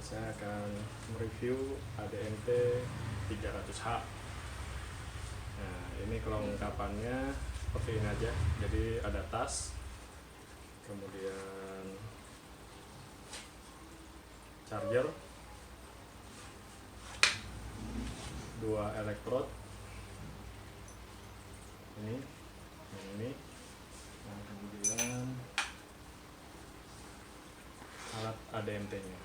saya akan mereview ADMT 300H. Nah, ini kelengkapannya seperti ini aja. Jadi ada tas, kemudian charger, 2 elektrod, ini, yang ini, nah kemudian alat ADMT-nya.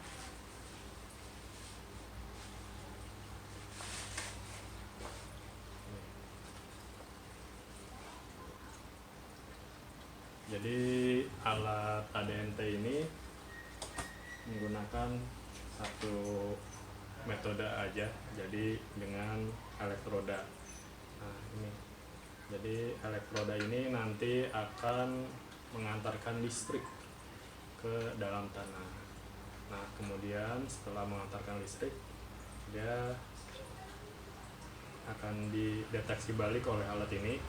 Jadi alat ADMT ini menggunakan satu metode aja, jadi dengan elektroda. Nah, ini. Jadi elektroda ini nanti akan mengantarkan listrik ke dalam tanah. Nah, kemudian setelah mengantarkan listrik, dia akan dideteksi balik oleh alat ini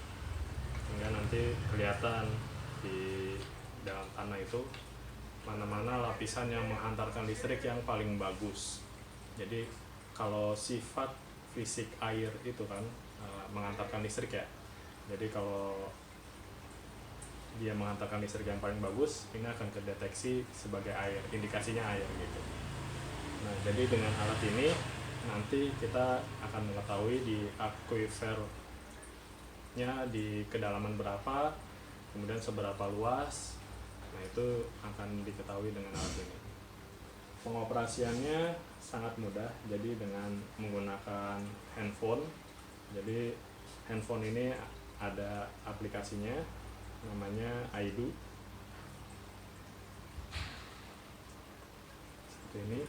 hingga nanti kelihatan di dalam tanah itu mana-mana lapisan yang menghantarkan listrik yang paling bagus. Jadi kalau sifat fisik air itu kan menghantarkan listrik ya. Jadi kalau dia menghantarkan listrik yang paling bagus, ini akan terdeteksi sebagai air, indikasinya air gitu. Nah, jadi dengan alat ini nanti kita akan mengetahui di akuifernya di kedalaman berapa, kemudian seberapa luas. Nah, itu akan diketahui dengan alat ini. Pengoperasiannya sangat mudah, jadi dengan menggunakan handphone. Jadi handphone ini ada aplikasinya, namanya Aidu. Seperti ini.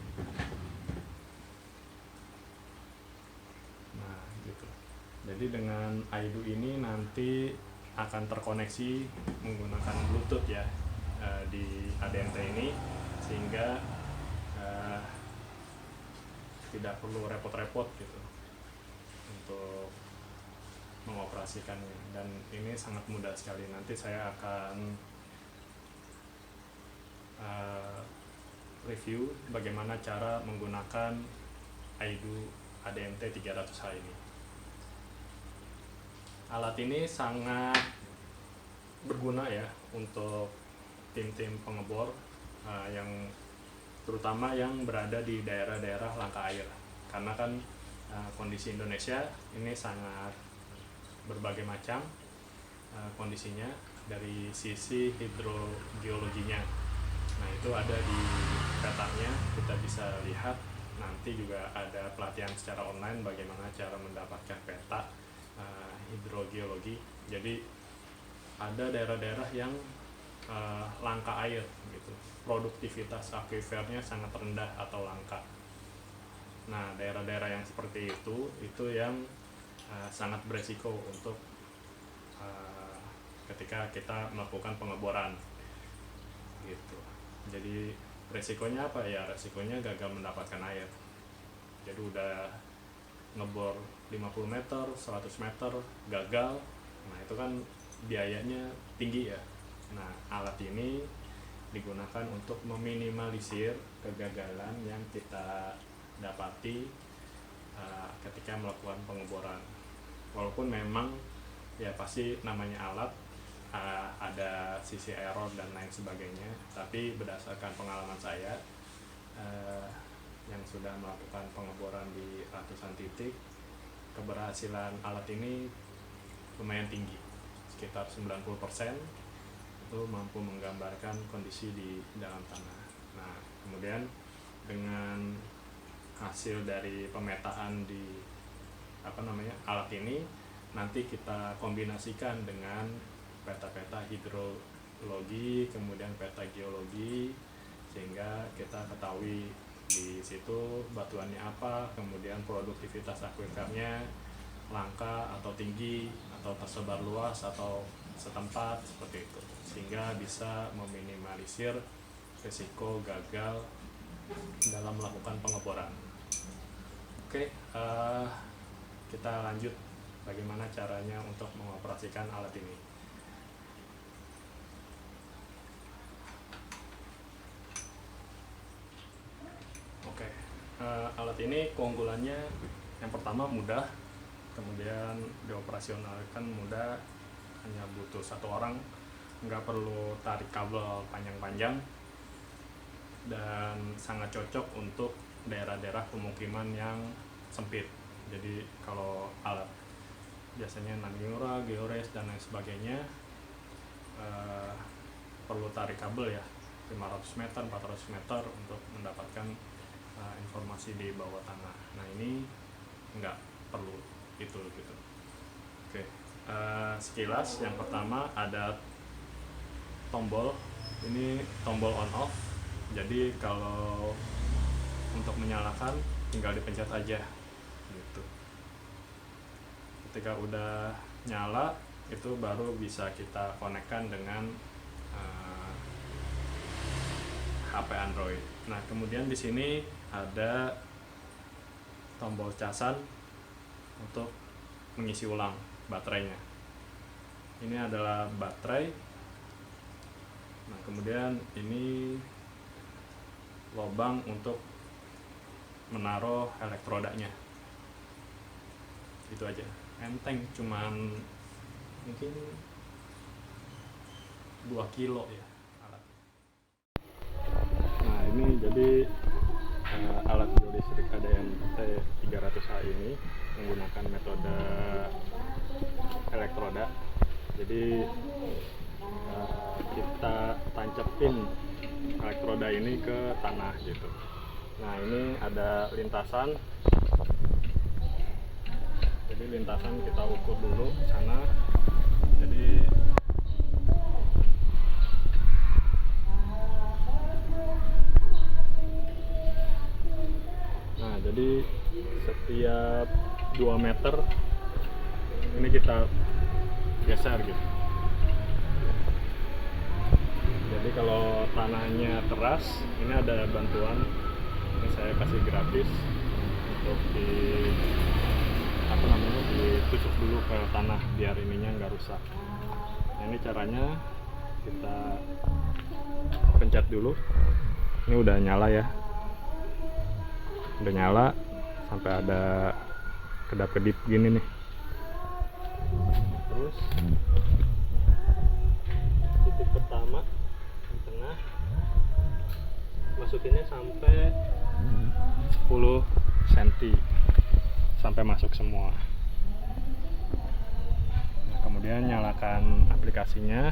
Nah, gitu. Jadi dengan Aidu ini nanti akan terkoneksi menggunakan Bluetooth ya di ADMT ini, sehingga tidak perlu repot-repot gitu untuk mengoperasikannya, dan ini sangat mudah sekali. Nanti saya akan review bagaimana cara menggunakan Aidu ADMT 300H ini. Alat ini sangat berguna ya untuk tim-tim pengebor yang terutama yang berada di daerah-daerah langka air, karena kan kondisi Indonesia ini sangat berbagai macam kondisinya dari sisi hidrogeologinya. Nah, itu ada di petanya, kita bisa lihat. Nanti juga ada pelatihan secara online bagaimana cara mendapatkan peta hidrogeologi. Jadi ada daerah-daerah yang langka air gitu, produktivitas akuifernya sangat rendah atau langka. Nah, daerah-daerah yang seperti itu yang sangat beresiko untuk ketika kita melakukan pengeboran gitu. Jadi resikonya apa ya? Resikonya gagal mendapatkan air. Jadi udah ngebor 50 meter, 100 meter, gagal. Nah, itu kan biayanya tinggi ya. Nah, alat ini digunakan untuk meminimalisir kegagalan yang kita dapati ketika melakukan pengeboran. Walaupun memang ya pasti namanya alat ada sisi error dan lain sebagainya, tapi berdasarkan pengalaman saya yang sudah melakukan pengeboran di ratusan titik, keberhasilan alat ini lumayan tinggi, sekitar 90% itu mampu menggambarkan kondisi di dalam tanah. Nah, kemudian dengan hasil dari pemetaan di alat ini, nanti kita kombinasikan dengan peta-peta hidrologi, kemudian peta geologi, sehingga kita ketahui di situ batuannya apa, kemudian produktivitas akuifernya langka atau tinggi, atau tersebar luas atau setempat, seperti itu, sehingga bisa meminimalisir risiko gagal dalam melakukan pengeboran. Oke, kita lanjut bagaimana caranya untuk mengoperasikan alat ini. Oke. ini keunggulannya yang pertama mudah, kemudian dioperasionalkan mudah, hanya butuh satu orang, nggak perlu tarik kabel panjang-panjang, dan sangat cocok untuk daerah-daerah pemukiman yang sempit. Jadi kalau alat biasanya Nangiura, Geores dan lain sebagainya perlu tarik kabel ya 500 meter, 400 meter untuk mendapatkan informasi di bawah tanah. Nah ini nggak perlu itu gitu. Oke, sekilas yang pertama ada tombol, ini tombol on off. Jadi kalau untuk menyalakan tinggal dipencet aja gitu. Ketika udah nyala itu baru bisa kita konekkan dengan HP Android. Nah, kemudian di sini ada tombol casan untuk mengisi ulang baterainya. Ini adalah baterai. Nah, kemudian ini lubang untuk menaruh elektrodanya. Itu aja. Enteng, cuman mungkin 2 kilo ya alat. Nah, ini jadi alat biolistrik ADM T300H ini menggunakan metode elektroda. Jadi kita tancapin elektroda ini ke tanah gitu. Nah, ini ada lintasan. Jadi lintasan kita ukur dulu sana. Jadi setiap 2 meter ini kita geser gitu. Jadi kalau tanahnya keras, ini ada bantuan. Ini saya kasih grafis untuk ditusuk dulu ke tanah biar ininya nggak rusak. Nah, ini caranya, kita pencet dulu. Ini udah nyala ya, udah nyala sampai ada kedap-kedip gini nih. Terus titik pertama di tengah, masukinnya sampai 10 cm sampai masuk semua. Nah, kemudian nyalakan aplikasinya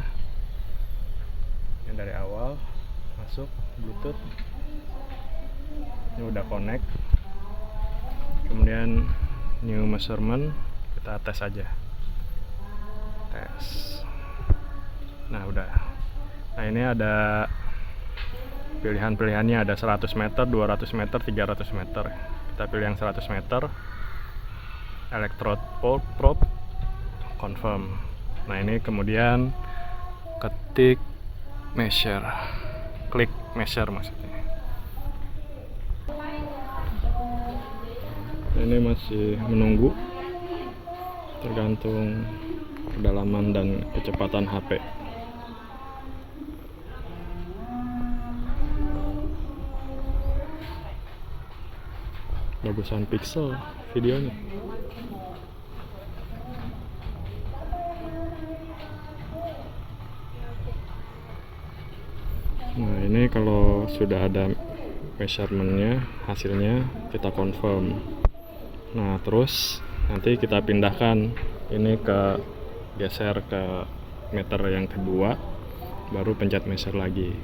yang dari awal, masuk Bluetooth. Ini udah connect. Kemudian new measurement, kita tes aja. Tes. Nah, udah. Nah, ini ada pilihan-pilihannya, ada 100 meter, 200 meter, 300 meter. Kita pilih yang 100 meter. Electrode probe, confirm. Nah, ini kemudian ketik measure, klik measure maksudnya. Ini masih menunggu, tergantung kedalaman dan kecepatan HP. Bagusan pixel videonya. Nah, ini kalau sudah ada measurementnya, hasilnya kita confirm. Nah, terus nanti kita pindahkan ini geser ke meter yang kedua, baru pencet measure lagi.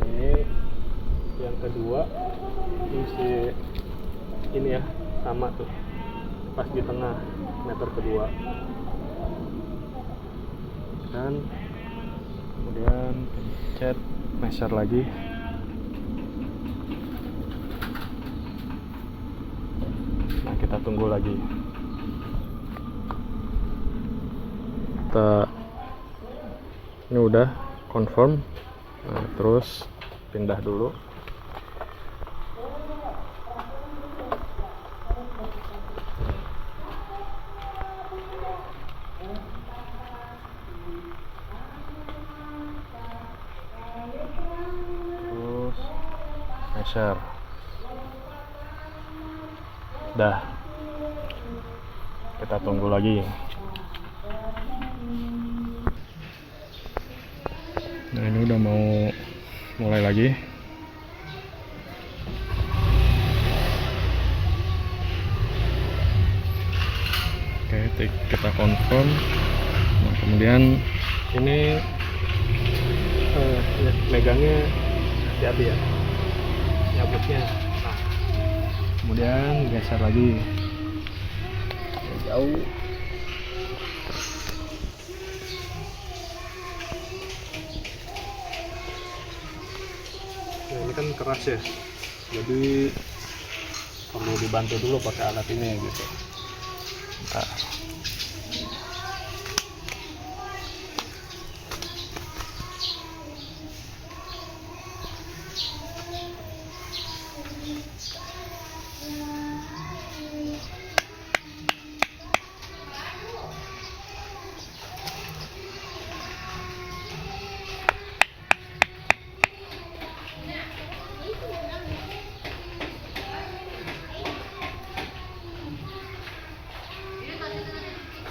Ini yang kedua, ini ya, sama tuh, pas di tengah meter kedua. Dan kemudian pencet measure lagi. Nah, kita tunggu lagi. Ini udah confirm. Nah, terus pindah dulu. measure. Dah, kita tunggu lagi. Nah, ini udah mau mulai lagi. Oke, kita confirm. Nah, kemudian ini megangnya hati-hati ya, nyabutnya. Nah, kemudian geser lagi jauh. Nah, ini kan keras ya, jadi perlu dibantu dulu pakai alat ini gitu. Nah.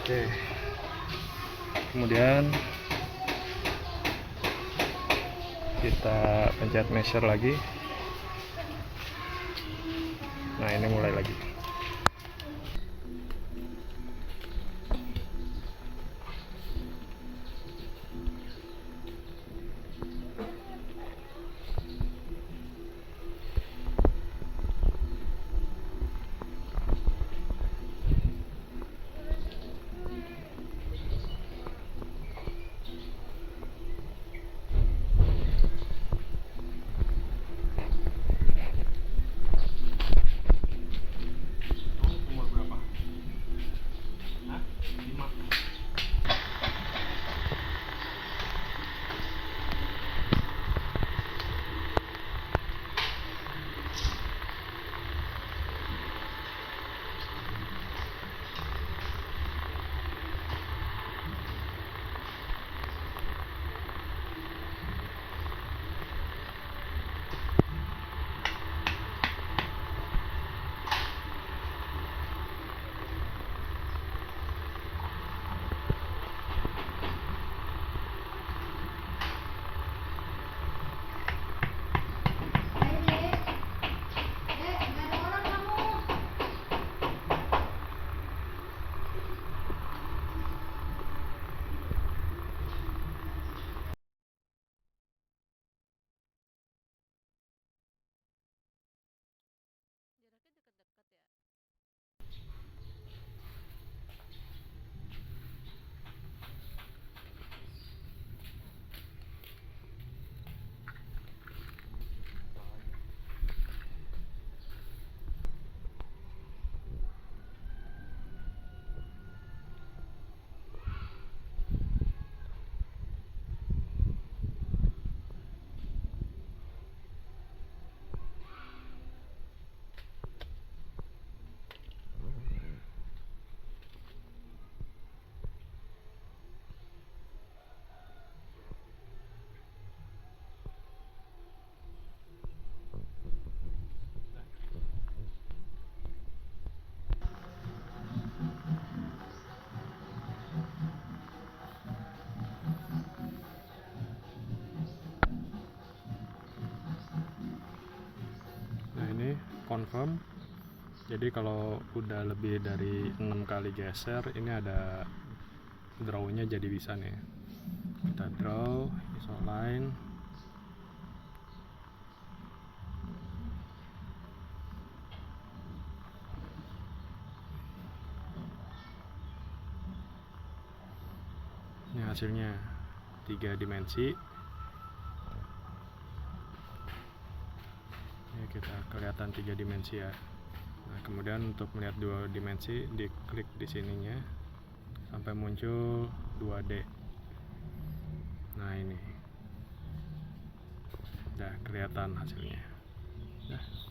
Oke, kemudian kita pencet measure lagi. Nah, ini mulai lagi. Confirm. Jadi kalau udah lebih dari 6 kali geser, ini ada drawnya, jadi bisa nih kita draw iso line. Ini hasilnya 3 dimensi. Kita kelihatan 3 dimensi ya. Nah, kemudian untuk melihat 2 dimensi, diklik di sininya sampai muncul 2D. Nah, ini udah kelihatan hasilnya. Nah.